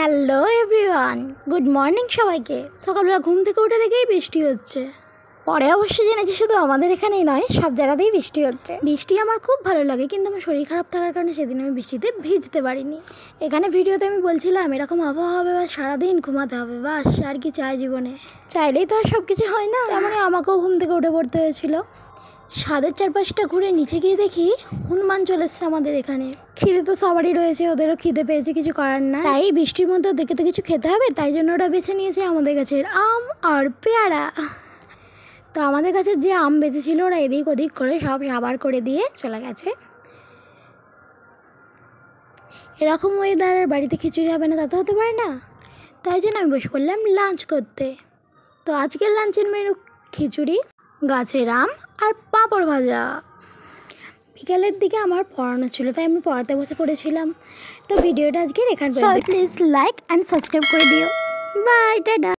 Hello everyone, good morning সবাইকে। সকালবেলা ঘুম থেকে উঠে দেখেই বৃষ্টি হচ্ছে। পরে অবশ্যই জেনেছি শুধু আমাদের এখানেই নয়, সব জায়গাতেই বৃষ্টি হচ্ছে। বৃষ্টি আমার খুব ভালো লাগে, কিন্তু আমার শরীর খারাপ থাকার কারণে সেদিন আমি বৃষ্টিতে ভিজতে পারিনি। এখানে ভিডিওতে আমি বলছিলাম এরকম আবহাওয়া হবে বা সারাদিন ঘুমাতে হবে, বাস আর কি চাই জীবনে। চাইলেই তো আর সব কিছু হয় না, তেমনই আমাকেও ঘুম থেকে উঠে পড়তে হয়েছিল। ছাদের চারপাশটা ঘুরে নিচে গিয়ে দেখি হনুমান চলে এসছে আমাদের এখানে। খিদে তো সবারই রয়েছে, ওদেরও খিদে পেয়েছে, কিছু করার না। তাই বৃষ্টির মধ্যে ওদেরকে তো কিছু খেতে হবে, তাই জন্য ওরা বেছে নিয়েছে আমাদের গাছের আম আর পেয়ারা। তো আমাদের কাছে যে আম বেঁচেছিল ওরা এদিক ওদিক করে সব সাবার করে দিয়ে চলে গেছে। এরকম ওয়েদার বাড়িতে খিচুড়ি হবে না তা তো হতে পারে না, তাই জন্য আমি বসে পড়লাম লাঞ্চ করতে। তো আজকের লাঞ্চের মেনু খিচুড়ি, গাছের আম আর পাঁপড় ভাজা। বিকালের দিকে আমার পড়ানো ছিল, তাই আমি পড়াতে বসে পড়েছিলাম। তো ভিডিওটা আজকে এখানে প্লিজ লাইক অ্যান্ড সাবস্ক্রাইব করে দিও। Bye, tata.